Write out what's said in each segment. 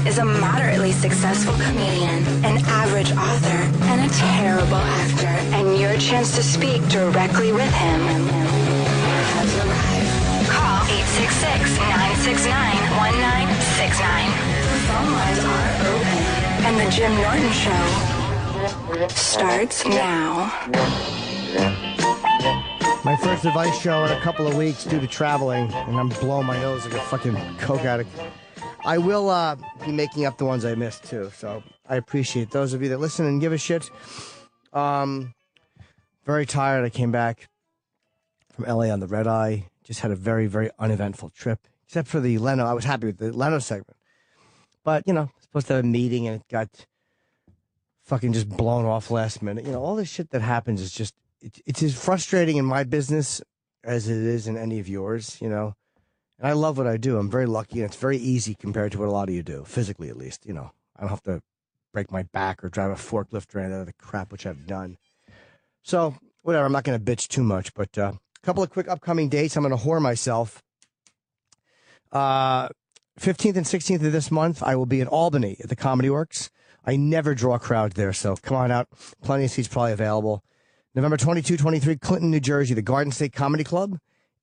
is a moderately successful comedian, an average author, and a terrible actor. And your chance to speak directly with him has arrived. Call 866-969-1969. The phone lines are open. And the Jim Norton Show starts now. My first advice show in a couple of weeks due to traveling, and I'm blowing my nose like a fucking coke addict. I will be making up the ones I missed, too, so I appreciate those of you that listen and give a shit. Very tired. I came back from L.A. on the red eye. Just had a very, very uneventful trip, except for the Leno. I was happy with the Leno segment. But, you know, supposed to have a meeting, and it got fucking just blown off last minute. You know, all this shit that happens is just... It's as frustrating in my business as it is in any of yours, you know. And I love what I do. I'm very lucky, and it's very easy compared to what a lot of you do, physically at least. You know, I don't have to break my back or drive a forklift or any of the crap which I've done. So, whatever, I'm not going to bitch too much, but a couple of quick upcoming dates. I'm going to whore myself. 15th and 16th of this month, I will be in Albany at the Comedy Works. I never draw crowds there, so come on out. Plenty of seats probably available. November 22, 23, Clinton, New Jersey, the Garden State Comedy Club.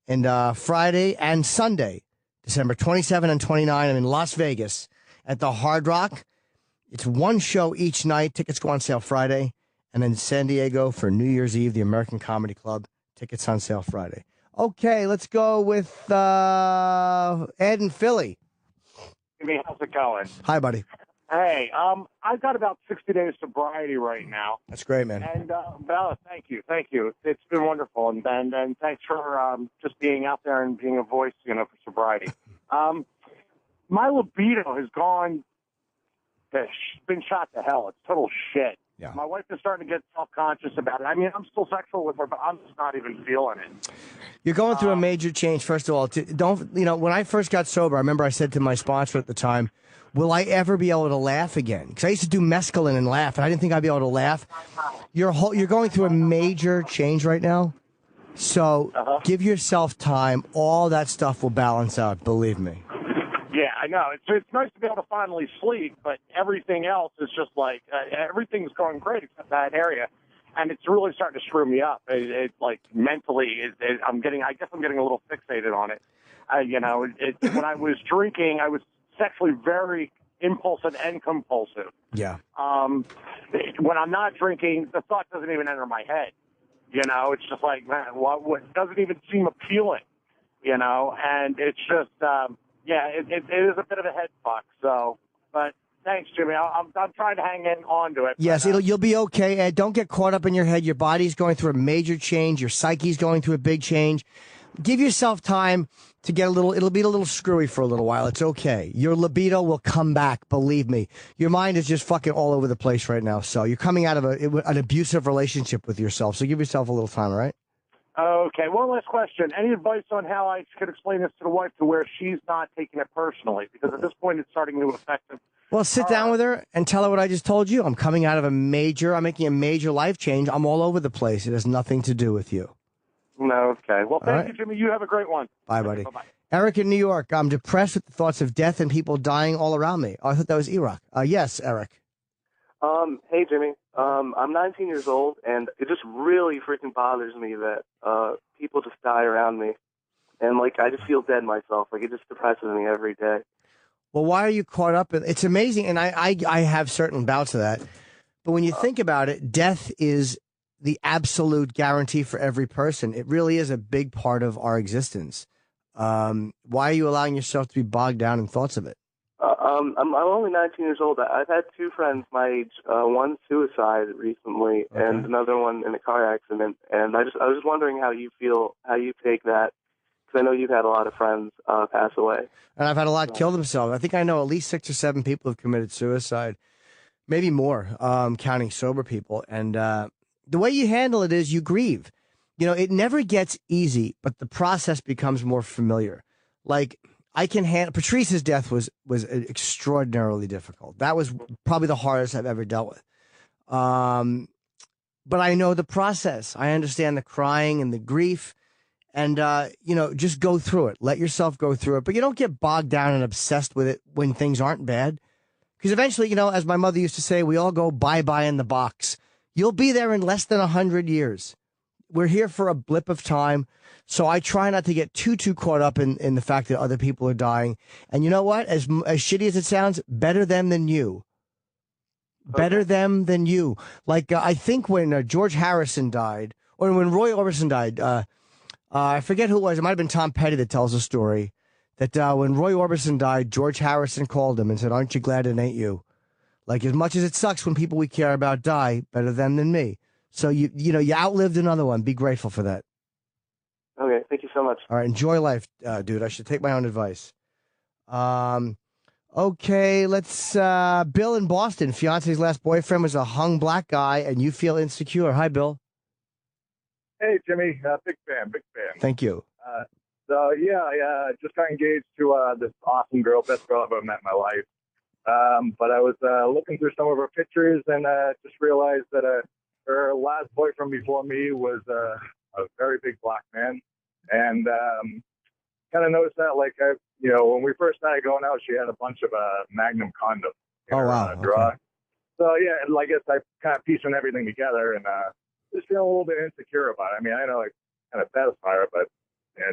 And Friday and Sunday, December 27 and 29, I'm in Las Vegas at the Hard Rock. It's one show each night. Tickets go on sale Friday. And then San Diego for New Year's Eve, the American Comedy Club. Tickets on sale Friday. Okay, let's go with Ed in Philly. Hey, how's it going? Hi, buddy. Hey, I've got about 60 days sobriety right now. That's great, man. And, well, thank you. It's been wonderful. And thanks for just being out there and being a voice, you know, for sobriety. My libido has been shot to hell. It's total shit. Yeah. My wife is starting to get self-conscious about it. I mean, I'm still sexual with her, but I'm just not even feeling it. You're going through a major change, first of all. When I first got sober, I remember I said to my sponsor at the time, will I ever be able to laugh again? Because I used to do mescaline and laugh, and I didn't think I'd be able to laugh. You're going through a major change right now, so give yourself time. All that stuff will balance out, believe me. Yeah, I know. It's nice to be able to finally sleep, but everything else is just like, everything's going great except that area. And it's really starting to screw me up. It's like mentally, I guess I'm getting a little fixated on it. When I was drinking, I was sexually very impulsive and compulsive. Yeah. When I'm not drinking, the thought doesn't even enter my head. You know, it's just like, man, what doesn't even seem appealing, you know, and it's just, it is a bit of a head fuck. So, but thanks, Jimmy. I'm trying to hang on to it. Yes, you'll be okay, Ed. Don't get caught up in your head. Your body's going through a major change. Your psyche's going through a big change. Give yourself time to get it'll be a little screwy for a little while. It's okay. Your libido will come back, believe me. Your mind is just fucking all over the place right now. So you're coming out of an abusive relationship with yourself. So give yourself a little time, all right? Okay, one last question. Any advice on how I could explain this to the wife to where she's not taking it personally? Because at this point, it's starting to affect her. Well, sit down with her and tell her what I just told you. I'm making a major life change. I'm all over the place. It has nothing to do with you. No, okay. Well, thank you, Jimmy. You have a great one. Bye, buddy. Bye-bye. Eric in New York. I'm depressed with the thoughts of death and people dying all around me. Oh, I thought that was Iraq. Yes, Eric. Hey, Jimmy. I'm 19 years old, and it just really freaking bothers me that people just die around me. And, like, I just feel dead myself. Like, it just depresses me every day. Well, why are you caught up in it's amazing, and I have certain bouts of that. But when you think about it, death is the absolute guarantee for every person. It really is a big part of our existence. Why are you allowing yourself to be bogged down in thoughts of it? I'm only 19 years old. I've had two friends my age. One suicide recently, and another one in a car accident. And I was just wondering how you take that, because I know you've had a lot of friends pass away. And I've had a lot kill themselves. I think I know at least 6 or 7 people have committed suicide, maybe more, counting sober people. And the way you handle it is you grieve. You know, it never gets easy, but the process becomes more familiar. Like, I can handle Patrice's death was extraordinarily difficult. That was probably the hardest I've ever dealt with. But I know the process. I understand the crying and the grief, and just go through it. Let yourself go through it, but you don't get bogged down and obsessed with it when things aren't bad. Because eventually, as my mother used to say, we all go bye-bye in the box. You'll be there in less than 100 years. We're here for a blip of time. So I try not to get too caught up in the fact that other people are dying. And you know what? As shitty as it sounds, better them than you. Better them than you. Like, I think when George Harrison died, or when Roy Orbison died, I forget who it was. It might have been Tom Petty that tells the story that when Roy Orbison died, George Harrison called him and said, "Aren't you glad it ain't you?" Like, as much as it sucks when people we care about die, better them than me. So, you outlived another one. Be grateful for that. Okay, thank you so much. All right, enjoy life, dude. I should take my own advice. Okay, let's, Bill in Boston. Fiance's last boyfriend was a hung black guy, and you feel insecure. Hi, Bill. Hey, Jimmy. Big fan. Thank you. I just got engaged to this awesome girl, best girl I've ever met in my life. But I was looking through some of her pictures and just realized that her last boyfriend before me was a very big black man. And kind of noticed that, like, when we first started going out, she had a bunch of Magnum condoms in her drawer. Okay. So, yeah, I guess I kind of piecing everything together and just feeling a little bit insecure about it. I mean, I know I kind of satisfy her, but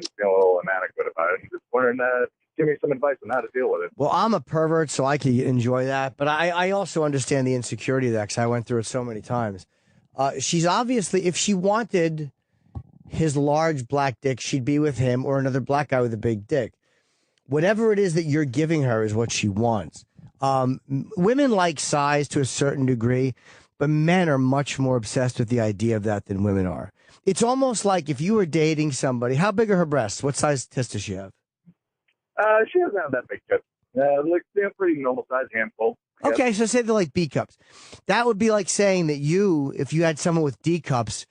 just feeling a little inadequate about it. Just wondering, give me some advice on how to deal with it. Well, I'm a pervert, so I can enjoy that. But I also understand the insecurity of that because I went through it so many times. She's obviously, if she wanted his large black dick, she'd be with him or another black guy with a big dick. Whatever it is that you're giving her is what she wants. Women like size to a certain degree, but men are much more obsessed with the idea of that than women are. It's almost like if you were dating somebody, how big are her breasts? What size tits does she have? She doesn't have that big tits. They're a pretty normal size handful. Okay, so say they're like B cups. That would be like saying that if you had someone with D cups,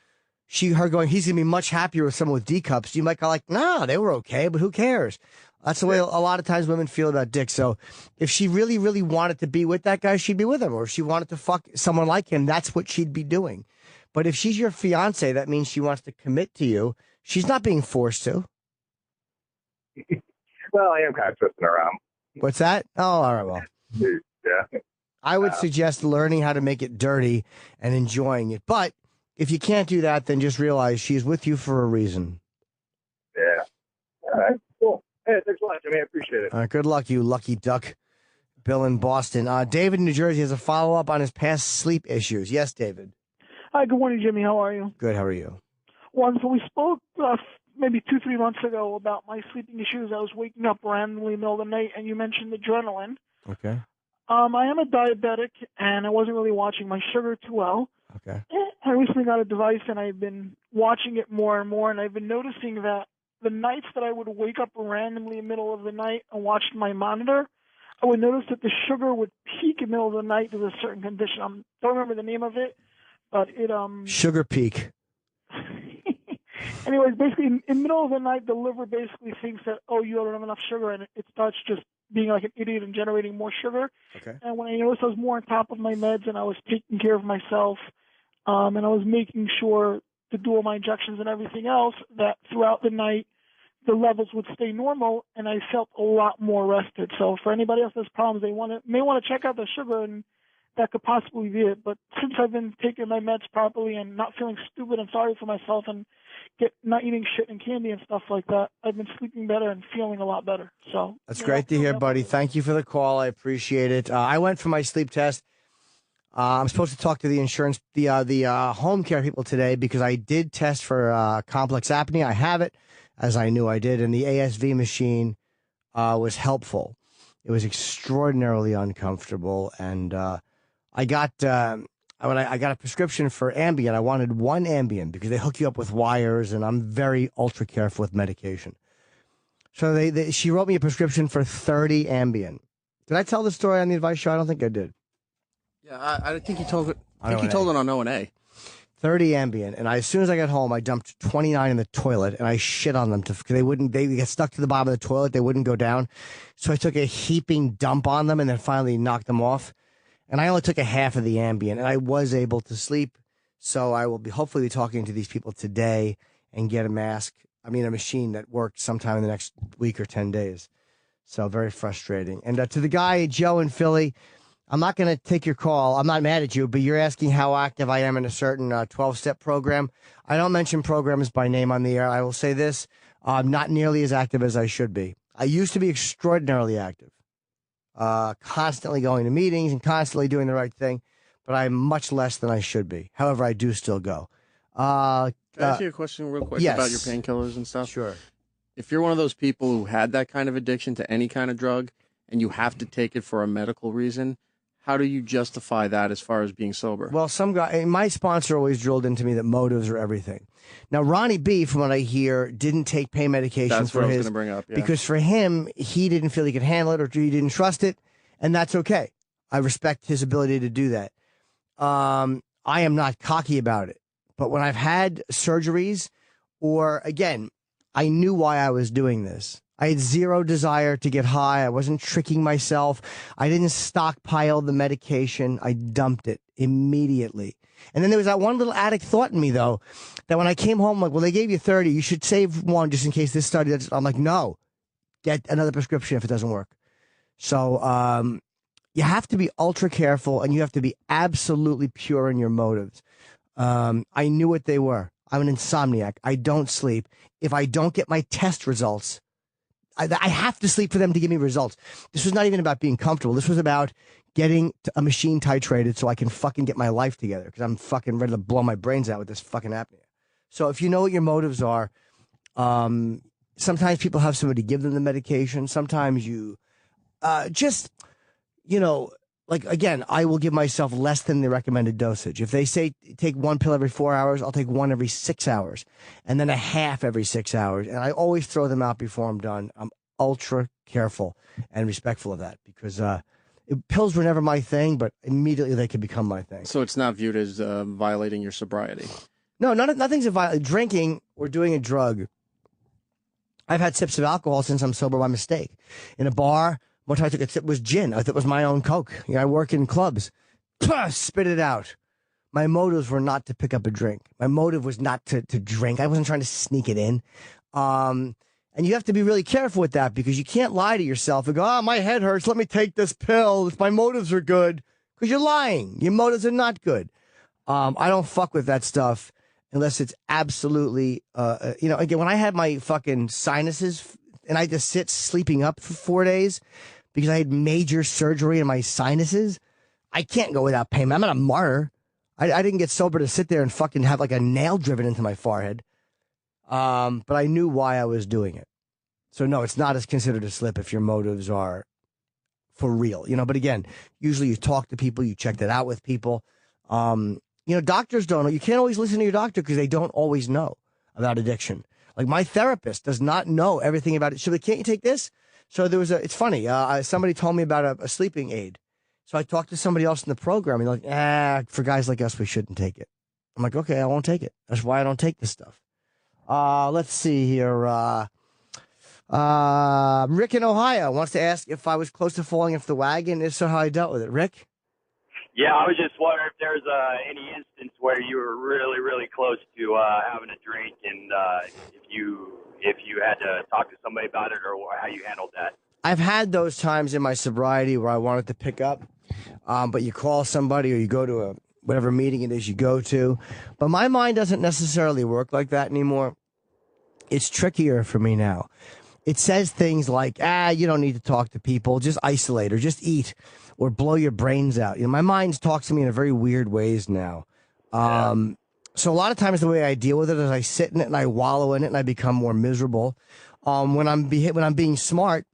her going, he's going to be much happier with someone with D cups. You might go like, no, they were okay, but who cares? That's the way a lot of times women feel about dicks. So if she really, really wanted to be with that guy, she'd be with him. Or if she wanted to fuck someone like him, that's what she'd be doing. But if she's your fiance, that means she wants to commit to you. She's not being forced to. Well, I am kind of twisting around. What's that? Oh, all right, well. Yeah. I would suggest learning how to make it dirty and enjoying it. But if you can't do that, then just realize she's with you for a reason. Yeah. All right, cool. Hey, thanks a lot, Jimmy. I appreciate it. All right, good luck, you lucky duck. Bill in Boston. David in New Jersey has a follow-up on his past sleep issues. Yes, David. Hi, good morning, Jimmy. How are you? Good, how are you? So we spoke maybe 2-3 months ago about my sleeping issues. I was waking up randomly in the middle of the night, and you mentioned adrenaline. Okay. I am a diabetic, and I wasn't really watching my sugar too well. Okay. I recently got a device, and I've been watching it more and more, and I've been noticing that the nights that I would wake up randomly in the middle of the night and watch my monitor, I would notice that the sugar would peak in the middle of the night with a certain condition. I don't remember the name of it, but it... Sugar peak. Anyways, basically, in the middle of the night, the liver basically thinks that, you don't have enough sugar, and it starts just being like an idiot and generating more sugar. Okay. And when I noticed I was more on top of my meds and I was taking care of myself, and I was making sure to do all my injections and everything else, that throughout the night, the levels would stay normal, and I felt a lot more rested. So for anybody else that has problems, they may want to check out the sugar, and that could possibly be it. But since I've been taking my meds properly and not feeling stupid and sorry for myself and not eating shit and candy and stuff like that, I've been sleeping better and feeling a lot better. So that's great to hear, buddy. Thank you for the call. I appreciate it. I went for my sleep test. I'm supposed to talk to the insurance, the home care people today because I did test for complex apnea. I have it, as I knew I did, and the ASV machine was helpful. It was extraordinarily uncomfortable, and I got a prescription for Ambien. I wanted one Ambien because they hook you up with wires, and I'm very ultra careful with medication. So she wrote me a prescription for 30 Ambien. Did I tell the story on the advice show? I don't think I did. Yeah, I think you told it. I think you told it on O&A. 30 Ambien, and as soon as I got home, I dumped 29 in the toilet, and I shit on them because they get stuck to the bottom of the toilet. They wouldn't go down, so I took a heaping dump on them, and then finally knocked them off. And I only took a half of the Ambien, and I was able to sleep. So I will hopefully be talking to these people today and get a machine that works sometime in the next week or 10 days. So very frustrating. And to the guy, Joe in Philly, I'm not going to take your call. I'm not mad at you, but you're asking how active I am in a certain 12-step program. I don't mention programs by name on the air. I will say this. I'm not nearly as active as I should be. I used to be extraordinarily active, constantly going to meetings and constantly doing the right thing, but I'm much less than I should be. However, I do still go. Can I ask you a question real quick about your painkillers and stuff? Sure. If you're one of those people who had that kind of addiction to any kind of drug and you have to take it for a medical reason, how do you justify that as far as being sober? Well, some guy, my sponsor always drilled into me that motives are everything. Now, Ronnie B, from what I hear, didn't take pain medication That's for what I was his going to bring up, yeah. because for him, he didn't feel he could handle it or he didn't trust it, and that's okay. I respect his ability to do that. I am not cocky about it, but when I've had surgeries, or again, I knew why I was doing this. I had zero desire to get high. I wasn't tricking myself. I didn't stockpile the medication. I dumped it immediately. And then there was that one little addict thought in me, though, that when I came home, like, well, they gave you 30. You should save one just in case this study does. I'm like, no, get another prescription if it doesn't work. So you have to be ultra careful, and you have to be absolutely pure in your motives. I knew what they were. I'm an insomniac. I don't sleep. If I don't get my test results, I have to sleep for them to give me results. This was not even about being comfortable. This was about getting a machine titrated so I can fucking get my life together because I'm fucking ready to blow my brains out with this fucking apnea. So if you know what your motives are, sometimes people have somebody give them the medication. Sometimes you just, like, again, I will give myself less than the recommended dosage. If they say take one pill every 4 hours, I'll take one every 6 hours and then a half every 6 hours. And I always throw them out before I'm done. I'm ultra careful and respectful of that because pills were never my thing, but immediately they could become my thing. So it's not viewed as violating your sobriety? No, nothing's a violation. Drinking or doing a drug. I've had sips of alcohol since I'm sober by mistake. In a bar, one time I took a sip was gin. I thought it was my own Coke. I work in clubs. Spit it out. My motives were not to pick up a drink. My motive was not to drink. I wasn't trying to sneak it in. And you have to be really careful with that because you can't lie to yourself and go, oh, my head hurts. Let me take this pill. My motives are good. Because you're lying. Your motives are not good. I don't fuck with that stuff unless it's absolutely, again, when I had my fucking sinuses and I had to sit sleeping up for 4 days, because I had major surgery in my sinuses, I can't go without pain. I'm not a martyr. I didn't get sober to sit there and fucking have like a nail driven into my forehead. But I knew why I was doing it. So no, it's not as considered a slip if your motives are for real. But again, usually you talk to people, you check that out with people. Doctors don't know. You can't always listen to your doctor because they don't always know about addiction. Like my therapist does not know everything about it. So can't you take this? So it's funny. Somebody told me about a sleeping aid. So I talked to somebody else in the program and they're like, for guys like us, we shouldn't take it. I'm like, okay, I won't take it. That's why I don't take this stuff. Let's see here. Rick in Ohio wants to ask if I was close to falling off the wagon. If so, how I dealt with it. Rick? Yeah, I was just wondering if there's any instance where you were really, really close to having a drink and if you had to talk to somebody about it or how you handled that. I've had those times in my sobriety where I wanted to pick up, but you call somebody or you go to whatever meeting it is you go to. But my mind doesn't necessarily work like that anymore. It's trickier for me now. It says things like, you don't need to talk to people, just isolate or just eat or blow your brains out. My mind talks to me in a very weird ways now. So a lot of times the way I deal with it is I sit in it and I wallow in it and I become more miserable. When I'm being smart,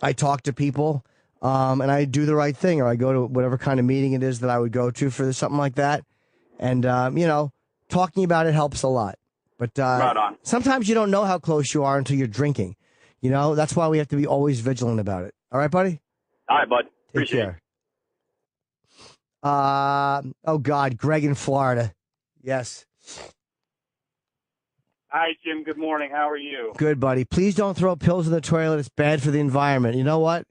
I talk to people and I do the right thing, or I go to whatever kind of meeting it is that I would go to for something like that. And, talking about it helps a lot. But right on. Sometimes you don't know how close you are until you're drinking. That's why we have to be always vigilant about it. All right, buddy? All right, bud. Appreciate it. Oh, God, Greg in Florida. Yes. Hi, Jim. Good morning. How are you? Good, buddy. Please don't throw pills in the toilet. It's bad for the environment. You know what?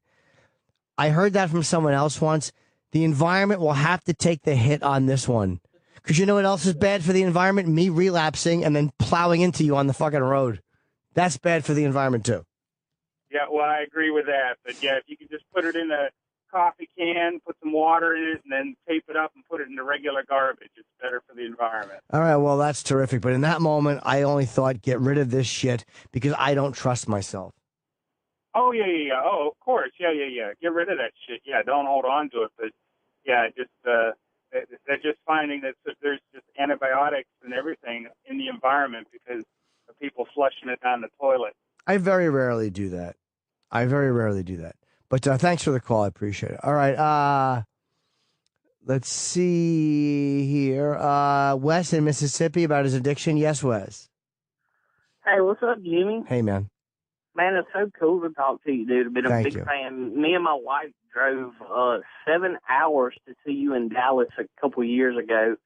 I heard that from someone else once. The environment will have to take the hit on this one. Because you know what else is bad for the environment? Me relapsing and then plowing into you on the fucking road. That's bad for the environment, too. Yeah, well, I agree with that. But, yeah, if you could just put it in a coffee can, put some water in it, and then tape it up and put it into regular garbage. It's better for the environment. All right, well, that's terrific. But in that moment, I only thought, get rid of this shit because I don't trust myself. Oh, yeah. Oh, of course. Yeah. Get rid of that shit. Yeah, don't hold on to it. But, yeah, they're just finding that there's just antibiotics and everything in the environment because of people flushing it down the toilet. I very rarely do that. But thanks for the call. I appreciate it. All right. Let's see here. Wes in Mississippi about his addiction. Yes, Wes. Hey, what's up, Jimmy? Hey, man. Man, it's so cool to talk to you, dude. I've been a big fan. Me and my wife drove 7 hours to see you in Dallas a couple of years ago,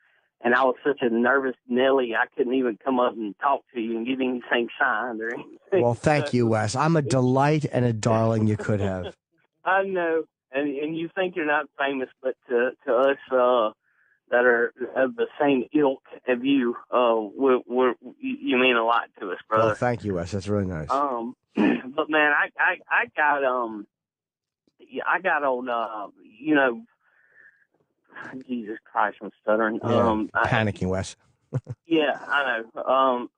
and I was such a nervous Nelly, I couldn't even come up and talk to you and give you anything signed or anything. Well, thank you, Wes. I'm a delight and a darling you could have. I know, and you think you're not famous, but to us that are of the same ilk of you, you mean a lot to us, brother. Well, thank you, Wes. That's really nice. But man, I got on, Jesus Christ, I'm stuttering. Panicking, Wes. Yeah, I know.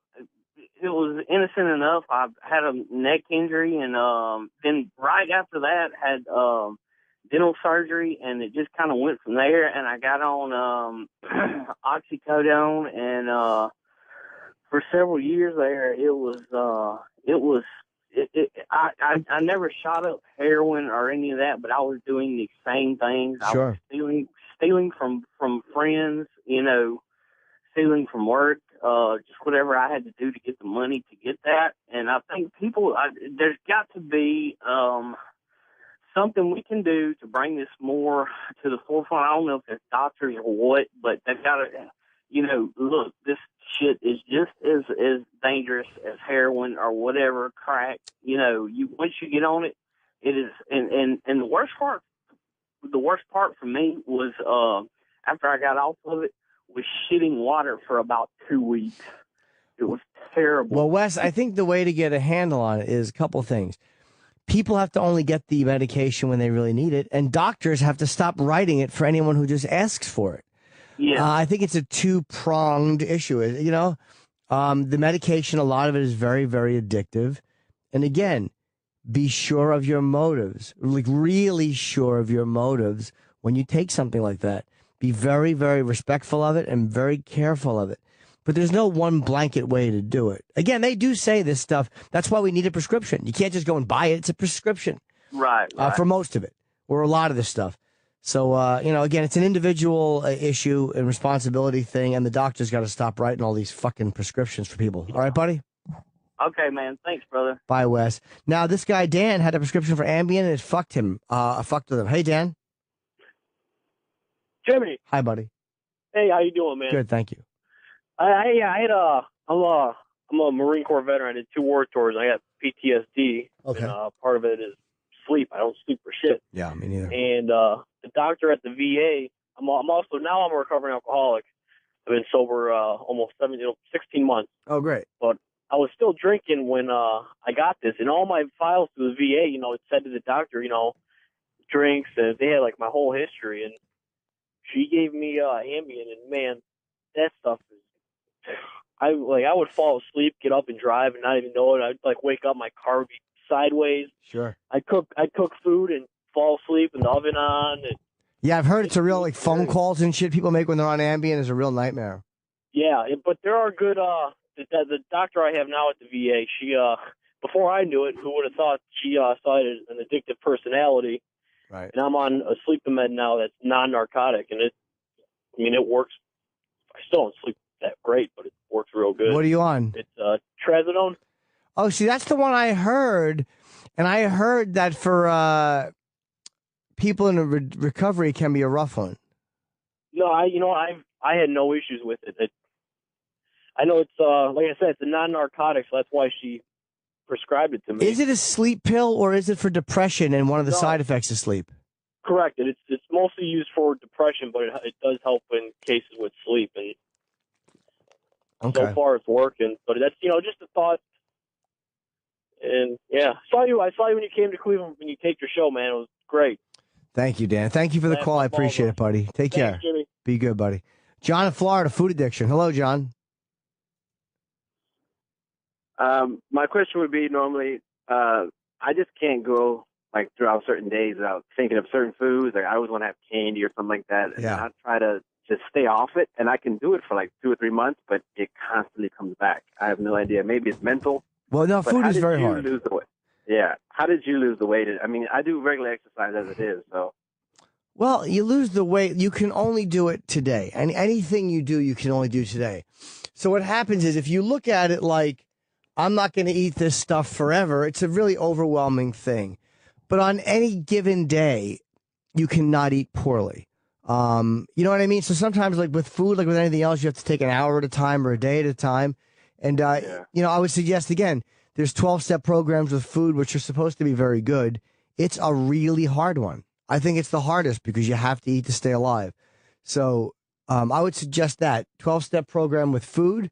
It was innocent enough. I had a neck injury, and then right after that had dental surgery, and it just kind of went from there. And I got on oxycodone, and for several years there, I never shot up heroin or any of that, but I was doing the same things. Sure. I was stealing from friends, stealing from work, just whatever I had to do to get the money to get that. And I think there's got to be something we can do to bring this more to the forefront. I don't know if it's doctors or what, but they've got to, look, this shit is just as dangerous as heroin or whatever, crack. Once you get on it, it is. And the worst part for me was after I got off of it was shitting water for about 2 weeks. It was terrible. Well, Wes, I think the way to get a handle on it is a couple things. People have to only get the medication when they really need it, and doctors have to stop writing it for anyone who just asks for it. Yeah. I think it's a two-pronged issue. The medication, a lot of it is very, very addictive. And again, be sure of your motives, like really sure of your motives when you take something like that. Be very, very respectful of it and very careful of it. But there's no one blanket way to do it. Again, they do say this stuff. That's why we need a prescription. You can't just go and buy it. It's a prescription. Right. For most of it, or a lot of this stuff. So, again, it's an individual issue and responsibility thing, and the doctor's got to stop writing all these fucking prescriptions for people. All right, buddy? Okay, man. Thanks, brother. Bye, Wes. Now, this guy, Dan, had a prescription for Ambien, and it fucked him. Fucked with him. Hey, Dan. Jimmy. Hi, buddy. Hey, how you doing, man? Good, thank you. I'm a Marine Corps veteran. I did 2 war tours. I got PTSD. Okay. And, part of it is sleep. I don't sleep for shit. Yeah, me neither. And the doctor at the VA, I'm a recovering alcoholic. I've been sober almost 16 months. Oh, great. But I was still drinking when I got this. And all my files to the VA, it said to the doctor, drinks, and they had like my whole history. And she gave me Ambien, and man, that stuff is. I would fall asleep, get up and drive, and not even know it. I'd wake up, my car would be sideways. Sure. I'd cook food and fall asleep, and the oven on. And yeah, I've heard it's a real phone calls and shit people make when they're on Ambien is a real nightmare. Yeah, but there are good. The doctor I have now at the VA, she before I knew it, who would have thought she saw it as an addictive personality. Right. And I'm on a sleeping med now that's non-narcotic, and it works. I still don't sleep that great, but it works real good. What are you on? It's trazodone. Oh, see, that's the one I heard, and I heard that for people in recovery can be a rough one. No, I had no issues with it. I know it's like I said, it's a non-narcotic, so that's why she prescribed it to me. Is it a sleep pill or is it for depression? And one of the side effects is sleep. Correct. It's mostly used for depression, but it does help in cases with sleep. And so far it's working. But that's just a thought. And yeah, I saw you when you came to Cleveland when you taped your show, man. It was great. Thank you, Dan. Thank you for the call. I appreciate it, buddy. Take care. Thanks, Jimmy. Be good, buddy. John in Florida, food addiction. Hello, John. My question would be normally, I just can't go like throughout certain days without thinking of certain foods. Like I always want to have candy or something like that. And I try to just stay off it, and I can do it for like 2 or 3 months, but it constantly comes back. I have no idea. Maybe it's mental. Well, no, food is very hard. Lose the weight? Yeah. How did you lose the weight? I mean, I do regular exercise as it is, so. Well, you lose the weight. You can only do it today. And anything you do, you can only do today. So what happens is if you look at it like, I'm not going to eat this stuff forever, it's a really overwhelming thing. But on any given day, you cannot eat poorly. You know what I mean? So sometimes, like with food, like with anything else, you have to take an hour at a time or a day at a time. And, you know, I would suggest, again, there's 12-step programs with food, which are supposed to be very good. It's a really hard one. I think it's the hardest because you have to eat to stay alive. So I would suggest that 12-step program with food,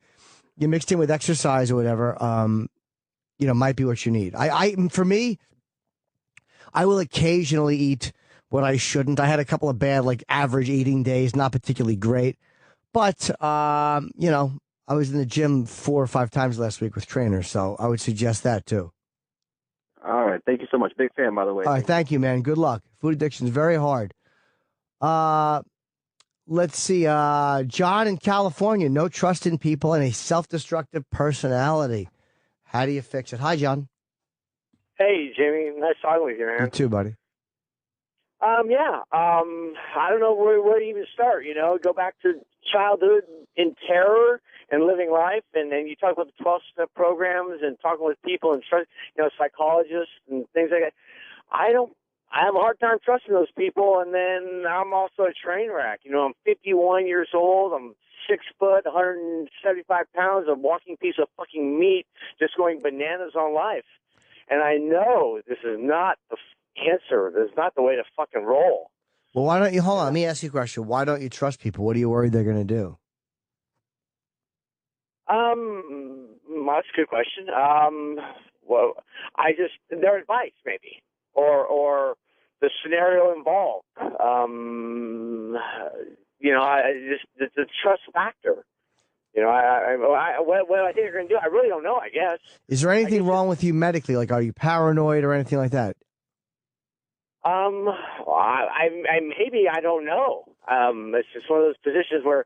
you mixed in with exercise or whatever, you know, might be what you need. For me, I will occasionally eat what I shouldn't. I had a couple of bad, like average eating days, not particularly great. But, you know, I was in the gym 4 or 5 times last week with trainers, so I would suggest that too. All right. Thank you so much. Big fan, by the way. All right. Thank you, man. Good luck. Food addiction is very hard. Let's see. John in California, no trust in people and a self-destructive personality. How do you fix it? Hi, John. Hey, Jimmy. Nice talking with you, man. You too, buddy. I don't know where to even start, you know, go back to childhood in terror and living life, and then you talk about the 12-step programs and talking with people and, you know, psychologists and things like that. I have a hard time trusting those people, and then I'm also a train wreck. You know, I'm 51 years old, I'm 6 foot, 175 pounds, a walking piece of fucking meat, just going bananas on life. And I know this is not the answer. This is not the way to fucking roll. Well, why don't you, hold on, let me ask you a question. Why don't you trust people? What are you worried they're going to do? That's a good question. Well, their advice maybe, or the scenario involved. You know, the trust factor. You know, what I think they're going to do, I really don't know, I guess. Is there anything wrong with you medically? Like, are you paranoid or anything like that? Maybe, I don't know. It's just one of those positions where,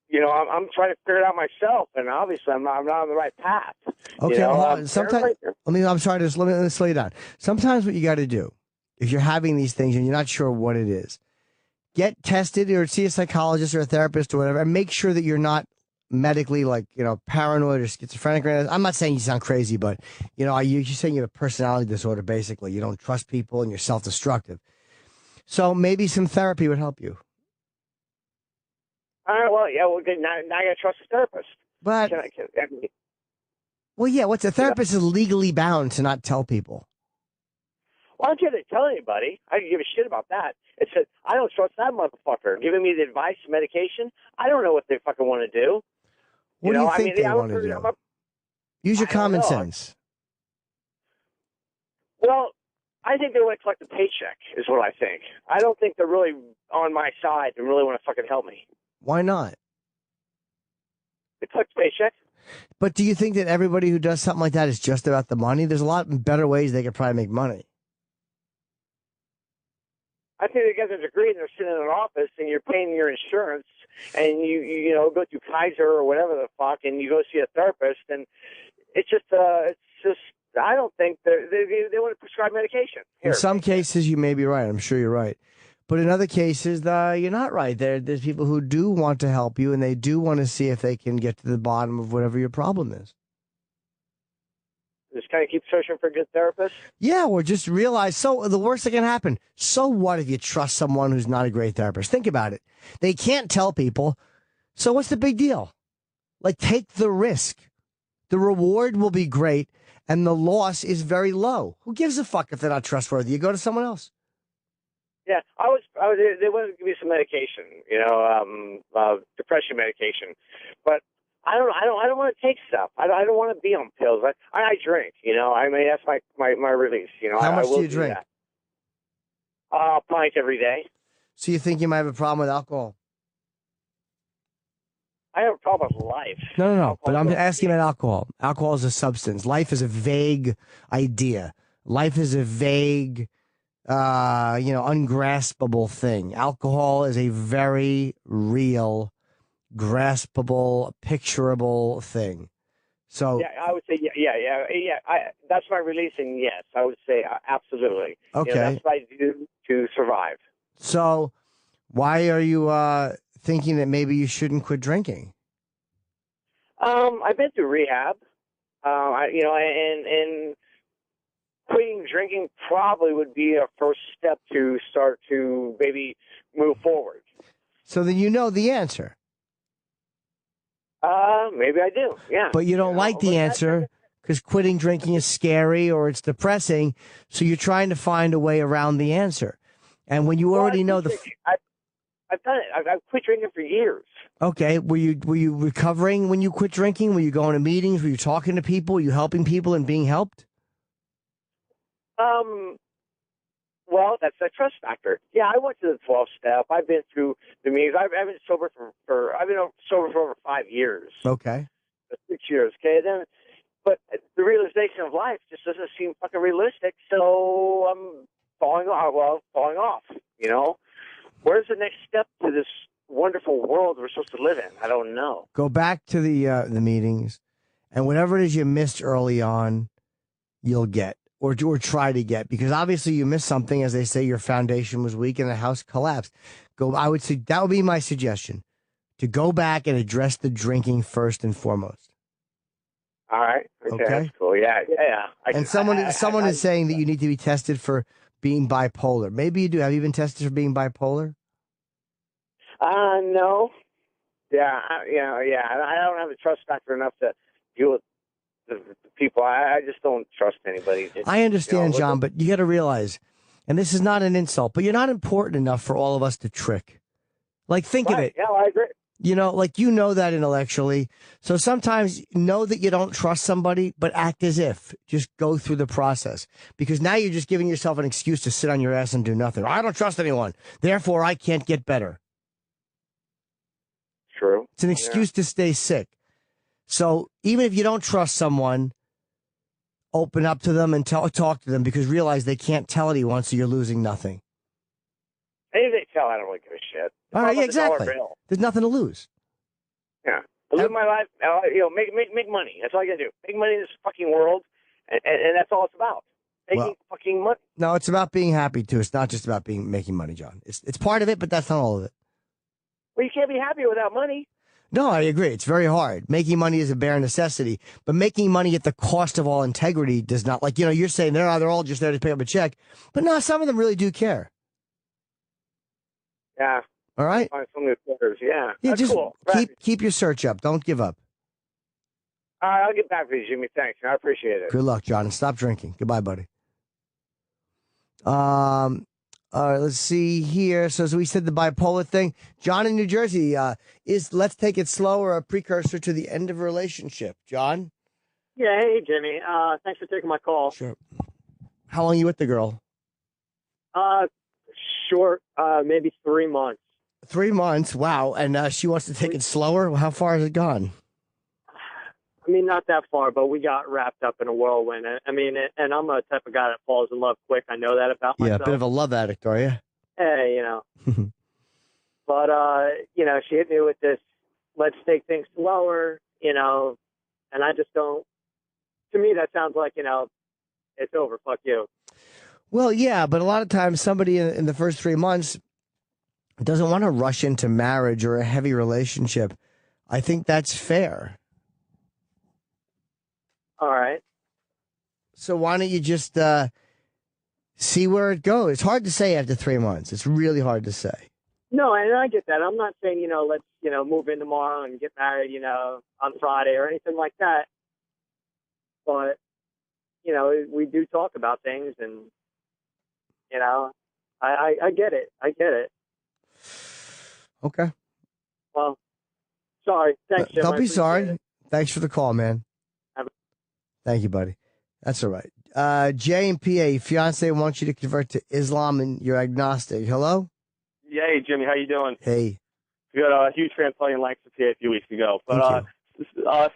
you know, I'm trying to figure it out myself, and obviously I'm not on the right path. Okay, you know, hold on. Sometimes, let me slow you down. Sometimes what you got to do, if you're having these things and you're not sure what it is, get tested or see a psychologist or a therapist or whatever, and make sure that you're not medically, like, you know, paranoid or schizophrenic. I'm not saying you sound crazy, but, you know, you're saying you have a personality disorder, basically. You don't trust people and you're self-destructive. So maybe some therapy would help you. All right, well, yeah, well, now I got to trust a therapist. But, well, yeah, what's a therapist is legally bound to not tell people. Why don't you have to tell anybody? I don't give a shit about that. It said, I don't trust that motherfucker giving me the advice, medication. I don't know what they fucking want to do. What do you think they want to do? Use your common sense. Well, I think they want to collect a paycheck, is what I think. I don't think they're really on my side and really want to fucking help me. Why not? They collect a paycheck. But do you think that everybody who does something like that is just about the money? There's a lot better ways they could probably make money. I think they get a degree and they're sitting in an office and you're paying your insurance and you know, go through Kaiser or whatever the fuck and you go see a therapist and it's just I don't think they want to prescribe medication. In some cases, you may be right. I'm sure you're right. But in other cases, you're not right. There's people who do want to help you and they do want to see if they can get to the bottom of whatever your problem is. Just kind of keep searching for a good therapist? Yeah, or just realize, so the worst that can happen, so what if you trust someone who's not a great therapist? Think about it. They can't tell people, so what's the big deal? Like, take the risk. The reward will be great, and the loss is very low. Who gives a fuck if they're not trustworthy? You go to someone else. Yeah, they wanted to give me some medication, you know, depression medication, but I don't want to take stuff. I don't want to be on pills. I drink, you know. I mean, that's my release, you know. How much I will do you drink? That. Pints every day. So you think you might have a problem with alcohol? I have a problem with life. No. But I'm asking about alcohol. Alcohol is a substance. Life is a vague idea. Life is a vague, ungraspable thing. Alcohol is a very real, graspable, picturable thing. So yeah, I would say yeah. That's my releasing. Yes, I would say absolutely. Okay. That's what I do to survive. So why are you thinking that maybe you shouldn't quit drinking? I've been through rehab, and quitting drinking probably would be a first step to start to maybe move forward. So then you know the answer. Maybe I do, yeah. But you don't like the answer because quitting drinking is scary or it's depressing, so you're trying to find a way around the answer. And when you already know I've done it. I've quit drinking for years. Okay, were you recovering when you quit drinking? Were you going to meetings? Were you talking to people? Were you helping people and being helped? Well, that's a trust factor. Yeah, I went to the 12 step. I've been through the meetings. I've been sober for over 5 years. Okay. 6 years. Okay, but the realization of life just doesn't seem fucking realistic. So I'm falling off. You know, where's the next step to this wonderful world we're supposed to live in? I don't know. Go back to the meetings, and whatever it is you missed early on, you'll get. Or try to get, because obviously you missed something. As they say, your foundation was weak and the house collapsed. I would say that would be my suggestion, to go back and address the drinking first and foremost. All right. Okay. That's cool. Yeah. And someone is saying that you need to be tested for being bipolar. Maybe you do. Have you been tested for being bipolar? No. Yeah. I don't have a trust factor enough to deal with the people. I just don't trust anybody. I understand, John, but you got to realize, and this is not an insult, but you're not important enough for all of us to trick. Like, think of it. Yeah, I agree. That intellectually. So sometimes know that you don't trust somebody, but act as if. Just go through the process. Because now you're just giving yourself an excuse to sit on your ass and do nothing. I don't trust anyone. Therefore, I can't get better. True. It's an excuse to stay sick. So even if you don't trust someone, open up to them and talk to them, because realize they can't tell anyone, so you're losing nothing. Maybe they tell. I don't really give a shit. All right, yeah, exactly. There's nothing to lose. Yeah, I live my life. Make money. That's all you gotta do. Make money in this fucking world, and that's all it's about. Making fucking money. No, it's about being happy too. It's not just about making money, John. It's part of it, but that's not all of it. Well, you can't be happy without money. No, I agree. It's very hard. Making money is a bare necessity, but making money at the cost of all integrity does not. Like, you're saying they're all just there to pick up a check, but no, some of them really do care. Yeah. All right. Some of the players, yeah. Yeah, that's just cool. keep your search up. Don't give up. All right, I'll get back with you, Jimmy. Thanks. I appreciate it. Good luck, John, and stop drinking. Goodbye, buddy. All right, let's see here. So we said the bipolar thing. John in New Jersey, is Let's Take It Slower a precursor to the end of a relationship? John? Yeah, hey, Jimmy. Thanks for taking my call. Sure. How long are you with the girl? Short, maybe 3 months. 3 months? Wow. And she wants to take it slower? How far has it gone? I mean, not that far, but we got wrapped up in a whirlwind. I mean, and I'm a type of guy that falls in love quick. I know that about myself. Yeah, a bit of a love addict, are you? Hey, But, she hit me with this, let's take things slower, and I just don't, to me, that sounds like, it's over. Fuck you. Well, yeah, but a lot of times somebody in the first 3 months doesn't want to rush into marriage or a heavy relationship. I think that's fair. All right. So why don't you just see where it goes? It's hard to say after 3 months. It's really hard to say. No, and I get that. I'm not saying, let's, move in tomorrow and get married, on Friday or anything like that. But, we do talk about things and, I get it. I get it. Okay. Well, sorry. Thanks, Jim. Don't be sorry. Thanks for the call, man. Thank you, buddy. That's all right. Jay and PA, fiance wants you to convert to Islam and you're agnostic. Hello? Yeah, hey, Jimmy, how you doing? Hey. We got a huge fan playing Lancaster, PA a few weeks ago. But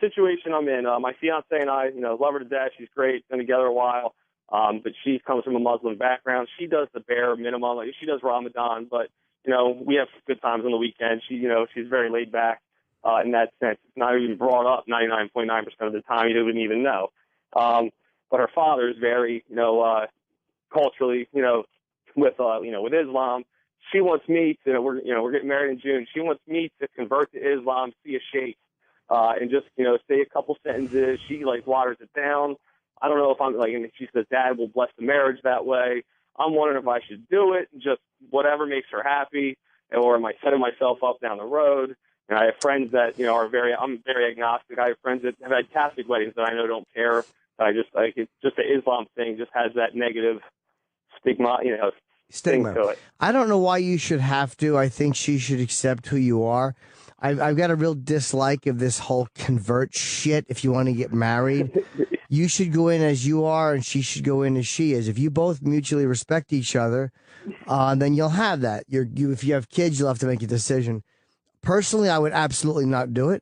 situation I'm in, my fiance and I, love her to death. She's great. Been together a while. But she comes from a Muslim background. She does the bare minimum. Like, she does Ramadan, but, we have good times on the weekend. She's very laid back in that sense. It's not even brought up 99.9% of the time. You wouldn't even know. But her father is very, culturally, with Islam. She wants me to, we're getting married in June. She wants me to convert to Islam, see a sheikh, and just, say a couple sentences. She waters it down. I don't know if and she says Dad will bless the marriage that way. I'm wondering if I should do it, just whatever makes her happy, or am I setting myself up down the road? And I have friends that, I'm very agnostic. I have friends that have had Catholic weddings that I know don't care. It's just the Islam thing just has that negative stigma, Stigma. thing to it. I don't know why you should have to. I think she should accept who you are. I've got a real dislike of this whole convert shit. If you want to get married, you should go in as you are and she should go in as she is. If you both mutually respect each other, then you'll have that. If you have kids, you'll have to make a decision. Personally, I would absolutely not do it.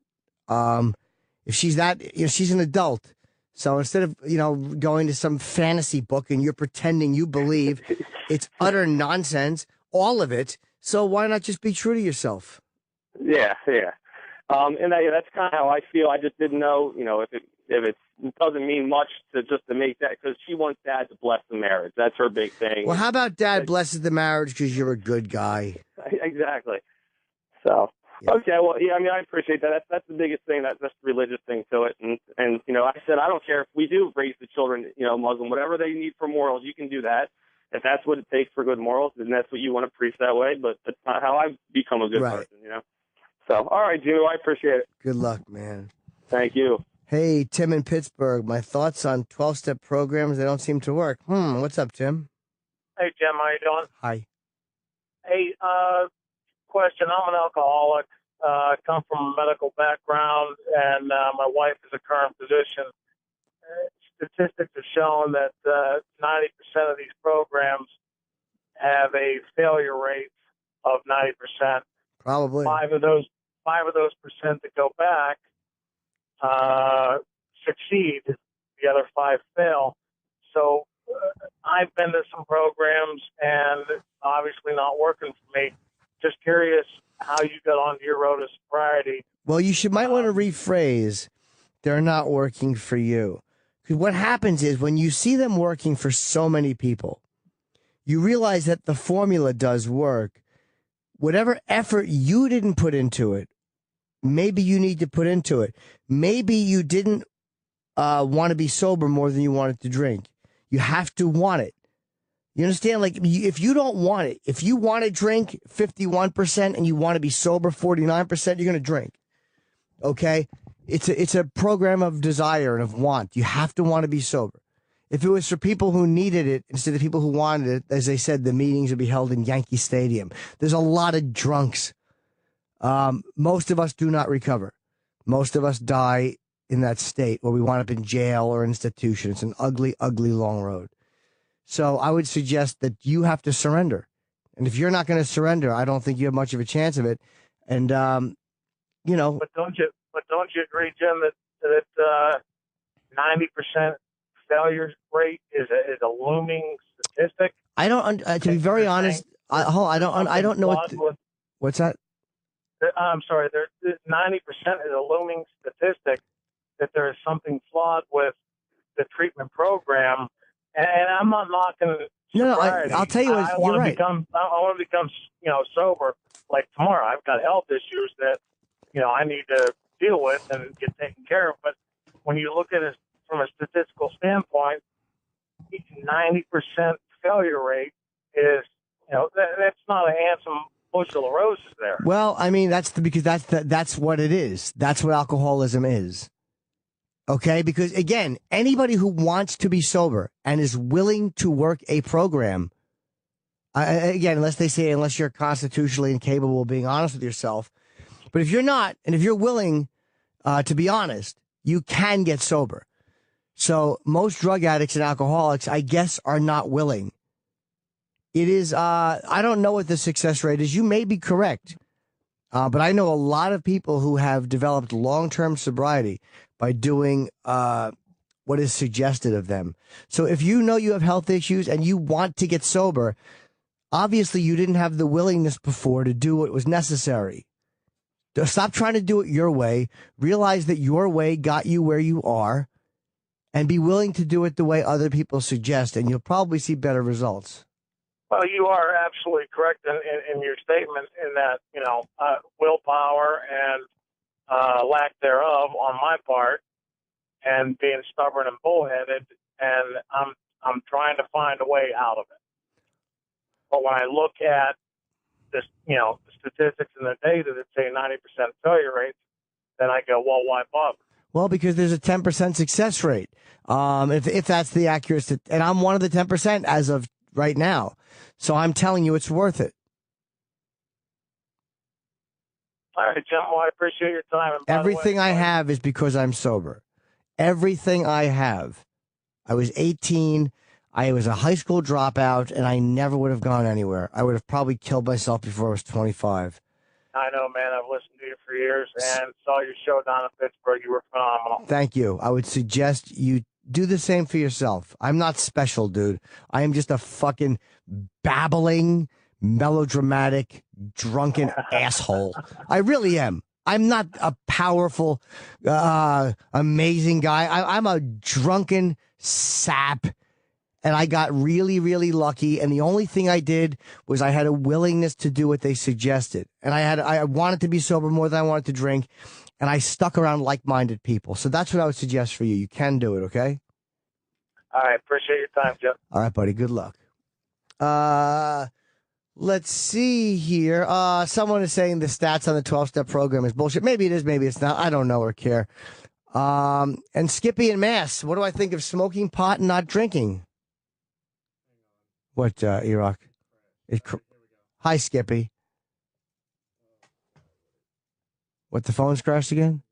If she's she's an adult. So instead of, going to some fantasy book and you're pretending you believe, it's utter nonsense, all of it. So why not just be true to yourself? Yeah. And that's kind of how I feel. I just didn't know, if it doesn't mean much to make that, because she wants Dad to bless the marriage. That's her big thing. Well, how about Dad blesses the marriage because you're a good guy? Exactly. So, okay, well, yeah, I appreciate that. That's the biggest thing. That's the religious thing to it. And I said, I don't care if we do raise the children, Muslim, whatever they need for morals, you can do that. If that's what it takes for good morals, then that's what you want to preach that way. But that's not how I've become a good person, So, all right, Jimmy, I appreciate it. Good luck, man. Thank you. Hey, Tim in Pittsburgh. My thoughts on 12-step programs, they don't seem to work. What's up, Tim? Hey, Jim, how you doing? Hi. Hey, question. I'm an alcoholic. I come from a medical background, and my wife is a current physician. Statistics have shown that 90% of these programs have a failure rate of 90%. Probably. Five of those percent that go back succeed. The other 5 fail. So I've been to some programs, and obviously not working for me. Just curious how you got onto your road of sobriety. Well, might want to rephrase, they're not working for you. Because what happens is when you see them working for so many people, you realize that the formula does work. Whatever effort you didn't put into it, maybe you need to put into it. Maybe you didn't want to be sober more than you wanted to drink. You have to want it. You understand? If you don't want it, if you want to drink 51% and you want to be sober 49%, you're going to drink. Okay? It's a program of desire and of want. You have to want to be sober. If it was for people who needed it instead of people who wanted it, as they said, the meetings would be held in Yankee Stadium. There's a lot of drunks. Most of us do not recover. Most of us die in that state where we wind up in jail or institution. It's an ugly, ugly long road. So I would suggest that you have to surrender. And if you're not going to surrender, I don't think you have much of a chance of it. And, But don't you agree, Jim, that 90% failure rate is a looming statistic? I don't, to be very honest, I don't know what's that? I'm sorry, 90% is a looming statistic that there is something flawed with the treatment program. And I'm not knocking sobriety. No, I'll tell you what, I you're want to right. become, sober like tomorrow. I've got health issues that, I need to deal with and get taken care of. But when you look at it from a statistical standpoint, 90% failure rate is, that's not a handsome bushel of roses there. Well, I mean, that's what it is. That's what alcoholism is. Okay? Because again, anybody who wants to be sober and is willing to work a program, again, unless you're constitutionally incapable of being honest with yourself, but if you're not, and if you're willing to be honest, you can get sober. So most drug addicts and alcoholics, I guess, are not willing. It is, I don't know what the success rate is. You may be correct. But I know a lot of people who have developed long-term sobriety by doing what is suggested of them. So if you know you have health issues and you want to get sober, obviously you didn't have the willingness before to do what was necessary. Stop trying to do it your way. Realize that your way got you where you are, and be willing to do it the way other people suggest, and you'll probably see better results. Well, you are absolutely correct in your statement in that, willpower and lack thereof on my part, and being stubborn and bullheaded, and I'm trying to find a way out of it. But when I look at this, the statistics and the data that say 90% failure rate, then I go, well, why bother? Well, because there's a 10% success rate. If that's the accurate, and I'm one of the 10% as of right now. So I'm telling you, it's worth it. All right, Jim. Well, I appreciate your time. And Everything I have is because I'm sober. Everything I have. I was 18. I was a high school dropout, and I never would have gone anywhere. I would have probably killed myself before I was 25. I know, man. I've listened to you for years and saw your show down in Pittsburgh. You were phenomenal. Thank you. I would suggest you do the same for yourself. I'm not special, dude. I am just a fucking babbling, melodramatic, drunken asshole. I really am. I'm not a powerful, amazing guy. I'm a drunken sap. And I got really, really lucky. And the only thing I did was I had a willingness to do what they suggested. And I wanted to be sober more than I wanted to drink. And I stuck around like-minded people. So that's what I would suggest for you. You can do it, okay? All right. Appreciate your time, Jeff. All right, buddy. Good luck. Let's see here. Someone is saying the stats on the 12-step program is bullshit. Maybe it is, maybe it's not. I don't know or care. And Skippy and Mass, what do I think of smoking pot and not drinking? What, Iraq? Hi, Skippy. What, the phone's crashed again?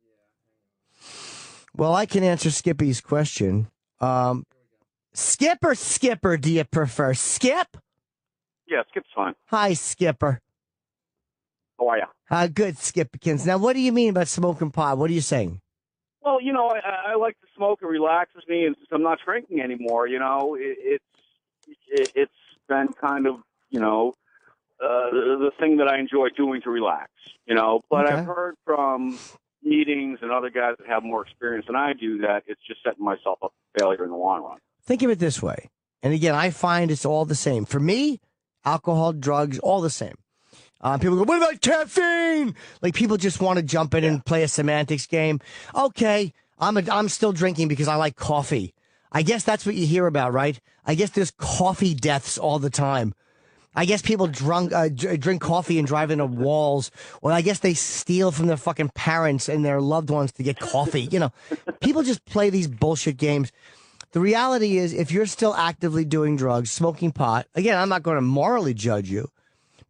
Well, I can answer Skippy's question. Skip or Skipper, do you prefer? Skip? Yeah, Skip's fine. Hi, Skipper. How are you? Good, Skippykins. Now, what do you mean about smoking pot? What are you saying? Well, I like to smoke. It relaxes me, and since I'm not drinking anymore, it's been kind of, the thing that I enjoy doing to relax, But Okay. I've heard from meetings and other guys that have more experience than I do that it's just setting myself up for failure in the long run. Think of it this way. And again, I find it's all the same. For me, alcohol, drugs, all the same. People go, what about caffeine? Like, people just want to jump in and play a semantics game. Okay, I'm still drinking because I like coffee. I guess that's what you hear about, right? I guess there's coffee deaths all the time. I guess people drink coffee and drive into walls. Or I guess they steal from their fucking parents and their loved ones to get coffee. People just play these bullshit games. The reality is, if you're still actively doing drugs, smoking pot, again, I'm not going to morally judge you,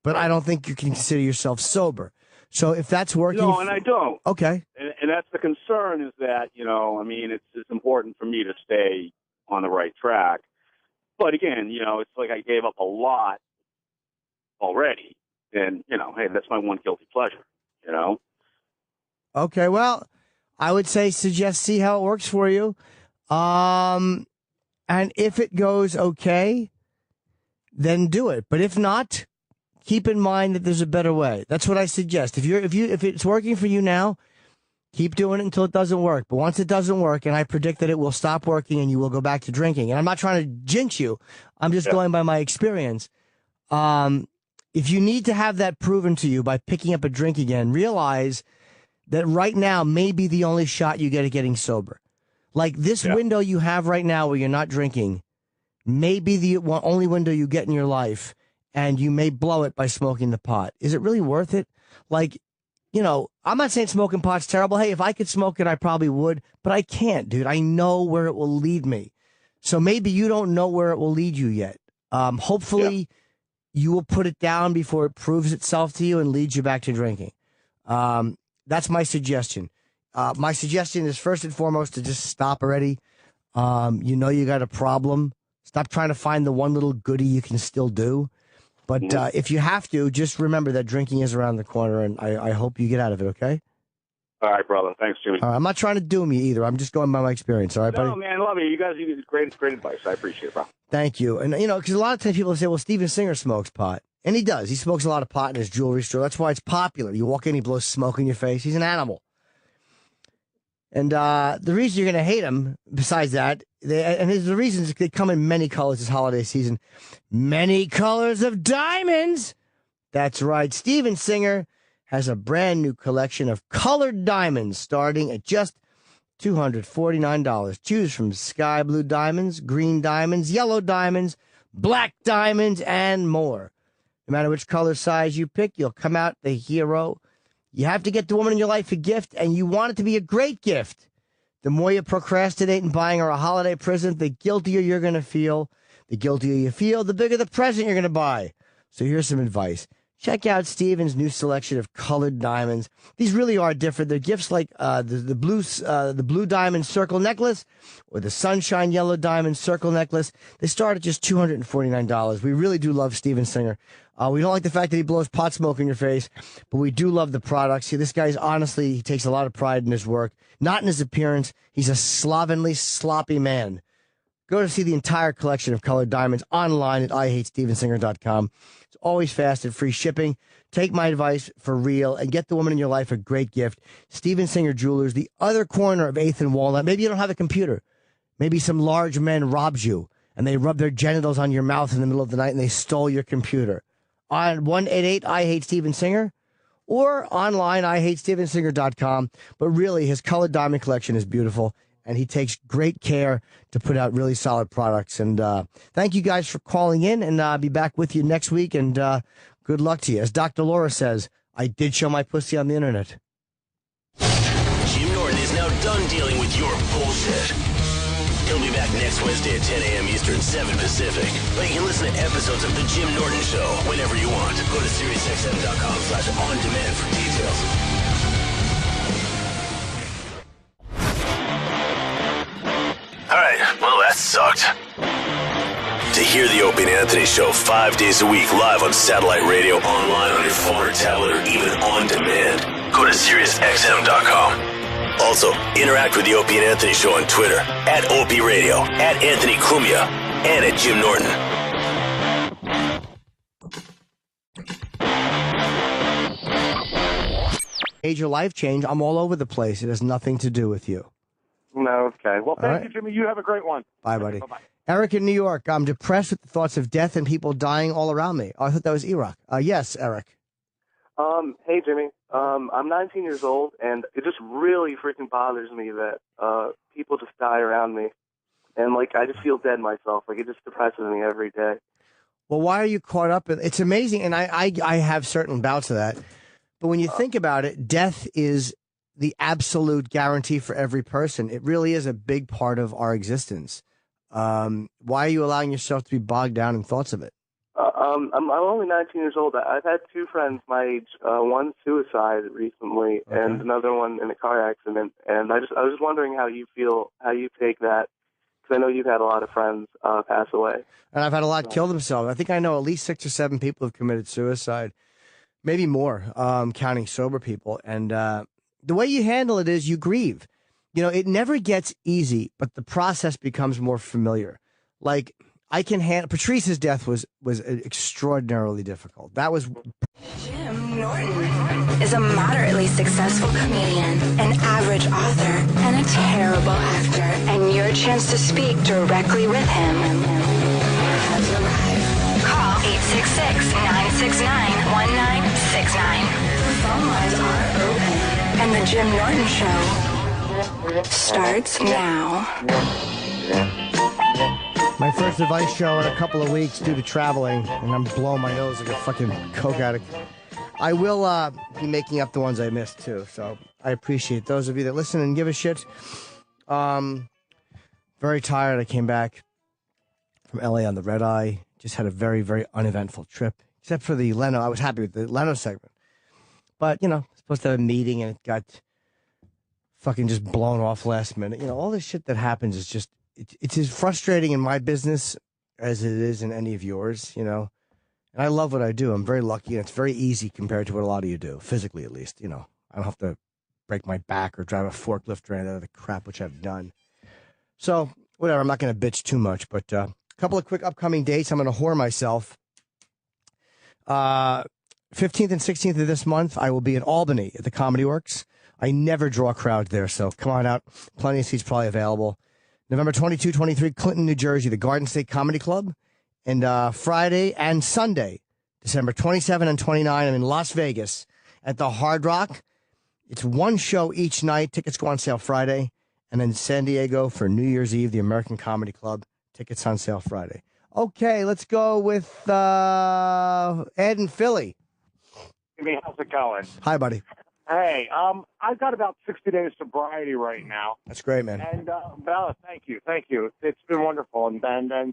but I don't think you can consider yourself sober. So if that's working... No, and I don't. Okay. And that's the concern is that, it's important for me to stay on the right track. But again, it's like I gave up a lot already. And, hey, that's my one guilty pleasure, Okay, well, I would suggest see how it works for you. And if it goes okay, then do it. But if not, keep in mind that there's a better way. That's what I suggest. If it's working for you now, keep doing it until it doesn't work. But once it doesn't work, and I predict that it will stop working and you will go back to drinking. And I'm not trying to jinx you. I'm just going by my experience. If you need to have that proven to you by picking up a drink again, realize that right now may be the only shot you get at getting sober. Like this window you have right now where you're not drinking may be the only window you get in your life, and you may blow it by smoking the pot. Is it really worth it? Like, I'm not saying smoking pot's terrible. Hey, if I could smoke it, I probably would, but I can't, dude. I know where it will lead me. So maybe you don't know where it will lead you yet. Hopefully you will put it down before it proves itself to you and leads you back to drinking. That's my suggestion. My suggestion is first and foremost to just stop already. You know you got a problem. Stop trying to find the one little goodie you can still do. But if you have to, just remember that drinking is around the corner, and I hope you get out of it, okay? All right, brother. Thanks, Jimmy. All right, I'm not trying to doom you either. I'm just going by my experience, all right, buddy? No, man, I love you. You guys use great advice. I appreciate it, bro. Thank you. And, because a lot of times people say, well, Steven Singer smokes pot. And he does. He smokes a lot of pot in his jewelry store. That's why it's popular. You walk in, he blows smoke in your face. He's an animal. And the reason you're going to hate him, besides that, the reasons they come in many colors this holiday season. Many colors of diamonds. That's right. Steven Singer has a brand new collection of colored diamonds starting at just $249. Choose from sky blue diamonds, green diamonds, yellow diamonds, black diamonds, and more. No matter which color size you pick, you'll come out the hero. You have to get the woman in your life a gift, and you want it to be a great gift. The more you procrastinate in buying her a holiday present, the guiltier you're going to feel. The guiltier you feel, the bigger the present you're going to buy. So here's some advice. Check out Steven's new selection of colored diamonds. These really are different. They're gifts like the blue diamond circle necklace or the sunshine yellow diamond circle necklace. They start at just $249. We really do love Steven Singer. We don't like the fact that he blows pot smoke in your face, but we do love the products. See, this guy's honestly, he takes a lot of pride in his work, not in his appearance. He's a slovenly, sloppy man. Go to see the entire collection of colored diamonds online at IHateStevenSinger.com. It's always fast and free shipping. Take my advice for real and get the woman in your life a great gift. Steven Singer Jewelers, the other corner of 8th and Walnut. Maybe you don't have a computer. Maybe some large men robbed you and they rubbed their genitals on your mouth in the middle of the night and they stole your computer. On 1-888-I-HATE-STEVEN-SINGER or online, IHateStevenSinger.com. But really, his colored diamond collection is beautiful, and he takes great care to put out really solid products. And thank you guys for calling in, and I'll be back with you next week, and good luck to you. As Dr. Laura says, I did show my pussy on the internet. Jim Norton is now done dealing with your bullshit. He'll be back next Wednesday at 10 a.m. Eastern, 7 Pacific. But you can listen to episodes of The Jim Norton Show whenever you want. Go to SiriusXM.com/on-demand for details. All right, well, that sucked. To hear the Opie and Anthony Show 5 days a week live on satellite radio, online on your phone or tablet, or even on demand, go to SiriusXM.com. Also, interact with the Opie and Anthony Show on Twitter, at Opie Radio, at Anthony Cumia, and at Jim Norton. Major life change. I'm all over the place. It has nothing to do with you. No, okay. Well, thank right. you, Jimmy. You have a great one. Bye, buddy. Bye-bye. Eric in New York. I'm depressed with the thoughts of death and people dying all around me. Oh, I thought that was Iraq. Yes, Eric. Hey, Jimmy. I'm 19 years old, and it just really freaking bothers me that people just die around me. And, I just feel dead myself. It just depresses me every day. Well, why are you caught up in it's amazing, and I have certain bouts of that. But when you think about it, death is the absolute guarantee for every person. It really is a big part of our existence. Why are you allowing yourself to be bogged down in thoughts of it? I'm only 19 years old. I've had two friends my age. One suicide recently, and another one in a car accident. And I was just wondering how you feel, how you take that, because I know you've had a lot of friends pass away. And I've had a lot kill themselves. I think I know at least 6 or 7 people have committed suicide, maybe more, counting sober people. And the way you handle it is you grieve. It never gets easy, but the process becomes more familiar. I can handle Patrice's death was extraordinarily difficult. That was Jim Norton is a moderately successful comedian, an average author, and a terrible actor. And your chance to speak directly with him has arrived. Call 866-969-1969. The phone lines are open, and the Jim Norton Show starts now. my first advice show in a couple of weeks due to traveling, and I'm blowing my nose like a fucking coke addict. I will be making up the ones I missed, too, so I appreciate those of you that listen and give a shit. Very tired. I came back from L.A. on the red eye. Just had a very, very uneventful trip, except for the Leno. I was happy with the Leno segment. But, supposed to have a meeting, and it got fucking just blown off last minute. All this shit that happens is just it's as frustrating in my business as it is in any of yours, you know. And I love what I do. I'm very lucky, and it's very easy compared to what a lot of you do, physically at least. You know, I don't have to break my back or drive a forklift or any other crap, which I've done. So, whatever, I'm not going to bitch too much, but a couple of quick upcoming dates. I'm going to whore myself. 15th and 16th of this month, I will be in Albany at the Comedy Works. I never draw crowds there, so come on out. Plenty of seats probably available. November 22, 23, Clinton, New Jersey, the Garden State Comedy Club. And Friday and Sunday, December 27 and 29, I'm in Las Vegas at the Hard Rock. It's one show each night. Tickets go on sale Friday. And then San Diego for New Year's Eve, the American Comedy Club. Tickets on sale Friday. Okay, let's go with Ed in Philly. Jimmy, how's it going? Hi, buddy. Hey, I've got about 60 days sobriety right now. That's great, man. And thank you. It's been wonderful, and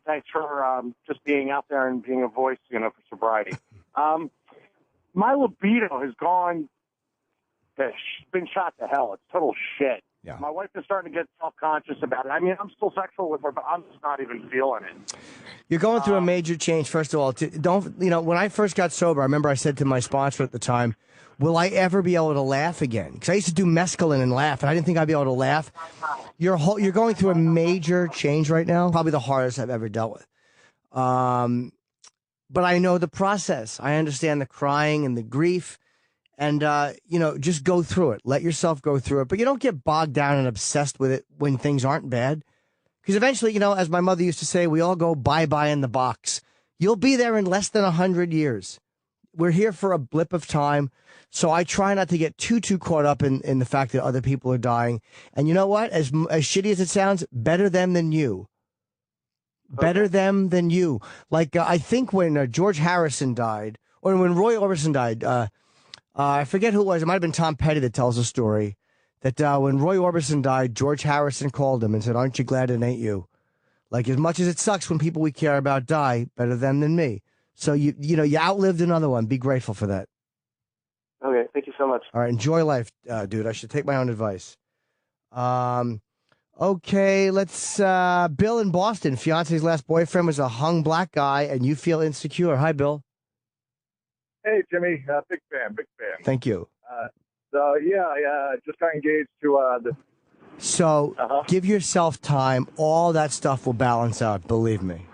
thanks for just being out there and being a voice, you know, for sobriety. My libido has been shot to hell. It's total shit. Yeah. My wife is starting to get self-conscious about it. I mean, I'm still sexual with her, but I'm just not even feeling it. You're going through a major change. First of all, when I first got sober, I remember I said to my sponsor at the time, will I ever be able to laugh again? Because I used to do mescaline and laugh, and I didn't think I'd be able to laugh. You're going through a major change right now, probably the hardest I've ever dealt with. But I know the process. I understand the crying and the grief. And, just go through it. Let yourself go through it. But you don't get bogged down and obsessed with it when things aren't bad. Because eventually, as my mother used to say, we all go bye-bye in the box. You'll be there in less than 100 years. We're here for a blip of time. So I try not to get too caught up in the fact that other people are dying. And you know what? As shitty as it sounds, better them than you. Better them than you. Like, I think when George Harrison died, or when Roy Orbison died, I forget who it was. It might have been Tom Petty that tells the story that when Roy Orbison died, George Harrison called him and said, "Aren't you glad it ain't you?" Like, as much as it sucks when people we care about die, better them than me. So you outlived another one. Be grateful for that. Okay, thank you so much. All right, enjoy life, dude. I should take my own advice. Okay, let's Bill in Boston. Fiance's last boyfriend was a hung black guy, and you feel insecure. Hi, Bill. Hey, Jimmy. Big fan. Thank you. I just got engaged to the. So give yourself time. All that stuff will balance out. Believe me.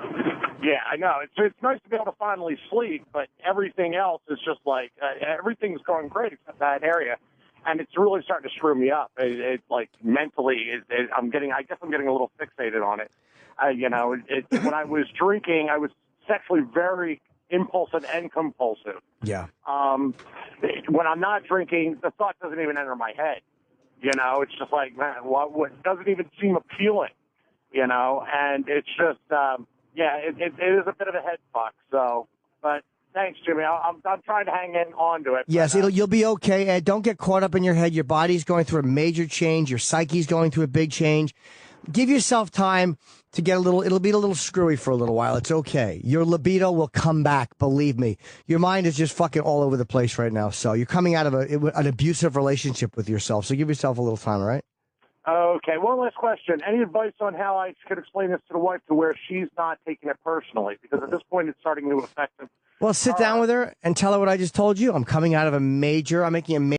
Yeah, I know. It's nice to be able to finally sleep, but everything else is just like everything's going great except that area, and it's really starting to screw me up. It's like mentally, I guess I'm getting a little fixated on it. When I was drinking, I was sexually very impulsive and compulsive. Yeah. When I'm not drinking, the thought doesn't even enter my head. It's just like, man, what doesn't even seem appealing. And it's just, it is a bit of a head fuck. So, but thanks, Jimmy. I'm trying to hang on to it. Yes, you'll be okay, Ed. Don't get caught up in your head. Your body's going through a major change. Your psyche's going through a big change. Give yourself time to get it'll be a little screwy for a little while. It's okay. Your libido will come back, believe me. Your mind is just fucking all over the place right now. So you're coming out of an abusive relationship with yourself. So give yourself a little time, all right? Okay, one last question. Any advice on how I could explain this to the wife to where she's not taking it personally? Because at this point it's starting to affect them. Well, sit down with her and tell her what I just told you. I'm making a major